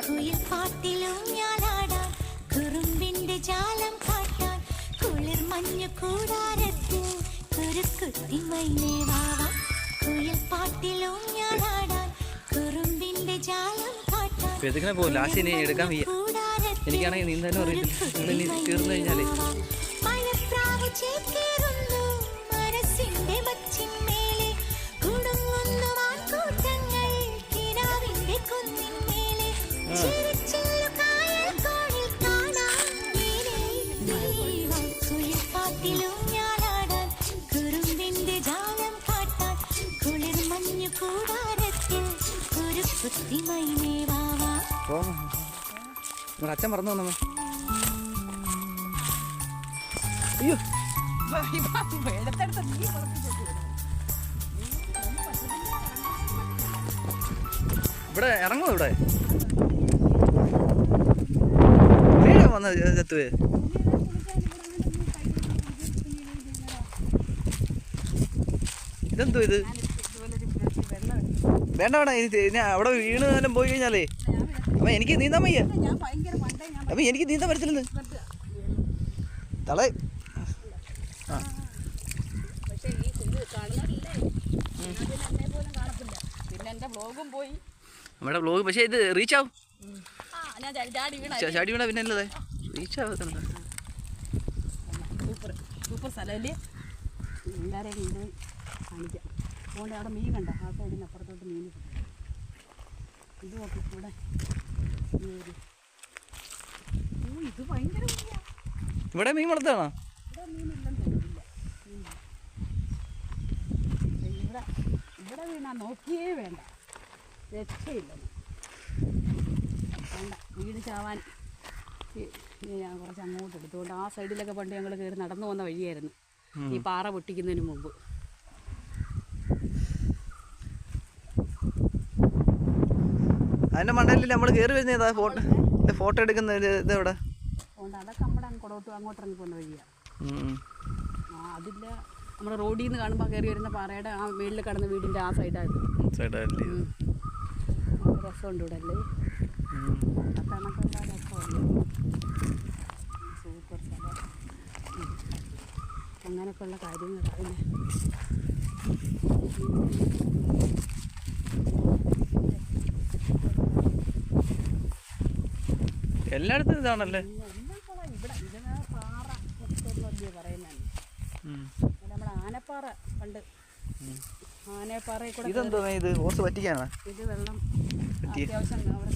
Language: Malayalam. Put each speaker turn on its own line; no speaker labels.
കുയിൽ പാട്ടിലും ഞാനാടാൻ കുറുമ്പിന്റെ ജാലം കാട്ടാൻ കുളിർ മഞ്ഞു കൂടാരത്തിൽ കുരുക്കുത്തി മൈനേ വാവാ കുയിൽ പാട്ടിലും ഞാനാടാൻ കുറുമ്പിന്റെ ജാലം കാട്ടാൻ
എനിക്കാണെങ്കിൽ നീന്താനും അറിയില്ല. തീർന്നു കഴിഞ്ഞാലേ
മഴപ്രാവ് ചേക്കേറുന്നു മനസ്സിന്റെ മച്ചിന്മേലെ കുടുങ്ങുന്നു മാൻകൂട്ടങ്ങൾ കിനാവിന്റെ കുന്നിന്മേലെ ചിരിച്ചില്ലു കായൽ കോണിൽ കാണാൻ കുയിൽ പാട്ടിലും ഞാനാടാൻ കുറുമ്പിന്റെ ജാലം കാട്ടാൻ കുളിർ മഞ്ഞു കൂടാരത്തിൽ ഒരു കുത്തി മൈനേ വാവാ.
അച്ഛൻ മറന്നു വന്നമ്മ. അയ്യോ ഇവിടെ ഇറങ്ങുമോ? ഇവിടെ വന്ന ചത്തുവേ. ഇതെന്തോ ഇത്? വേണ്ട വേണ്ട, ഇനി അവിടെ വീണ് എല്ലാം പോയി കഴിഞ്ഞാലേ അപ്പൊ എനിക്ക് നീന്താൻ വയ്യ. അപ്പൊ എനിക്ക് നീന്താൻ പറ്റത്തില്ലെന്ന് തളേ. നമ്മുടെ ബ്ലോഗ് പക്ഷേ ഇത് റീച്ച് ആവും. ചാടി വീണ പിന്നെ അല്ലേ റീച്ച് ആവത്തുണ്ട്.
സൂപ്പർ സ്ഥലമല്ലേ? എല്ലാവരെയും കൊണ്ടുപോയി കാണിക്കാം. അതുകൊണ്ട് അവിടെ മീൻ കണ്ട ആ സൈഡിന് അപ്പുറത്തോട്ട് മീൻ ഇത് നോക്കി ഇവിടെ. ഇത് ഭയങ്കര
ഇവിടെ മീൻ വളർത്താണോ?
ഇവിടെ മീനില്ലെന്ന് തോന്നുന്നില്ല. ഇവിടെ ഇവിടെ വീണാ നോക്കിയേ വേണ്ട, രക്ഷയില്ല. വേണ്ട വീട് ചാവാൻ ഞാൻ കുറച്ച് അങ്ങോട്ട് എടുത്തുകൊണ്ട് ആ സൈഡിലൊക്കെ പണ്ട് ഞങ്ങൾ കയറി നടന്നു വന്ന വഴിയായിരുന്നു ഈ പാറ പൊട്ടിക്കുന്നതിന് മുമ്പ്.
അതിന്റെ മണ്ടയിൽ നമ്മൾ കയറി വരുന്നതാ ഫോട്ടോ എടുക്കുന്ന ഇതെവിടെ?
അതൊക്കെ നമ്മുടെ അങ്ങോട്ട് ഇറങ്ങി പോകുന്ന വഴിയാണ്. അതില്ല നമ്മുടെ റോഡിൽ നിന്ന് കാണുമ്പോൾ കയറി വരുന്ന പാറയുടെ ആ മേളിൽ കിടന്ന വീടിൻ്റെ ആ സൈഡാണ്. രസമുണ്ട് ഇവിടെ അല്ലേ? കണക്കുള്ള രസമല്ലേ? സൂപ്പർ സ്ഥലം. അങ്ങനെയൊക്കെ ഉള്ള കാര്യങ്ങളാണ്.
എല്ലായിടത്തും ഇതാണല്ലേ?
ഇവിടെ ഇതിന് പാറ വലിയ പറയുന്നതാണ്. നമ്മുടെ ആനപ്പാറ പണ്ട് ആനപ്പാറയിൽ കൂടെ
ഇതെന്തോ ഇത് ഓസ് പറ്റിക്കാനാണ്.
ഇത് വെള്ളം അത്യാവശ്യം അവിടെ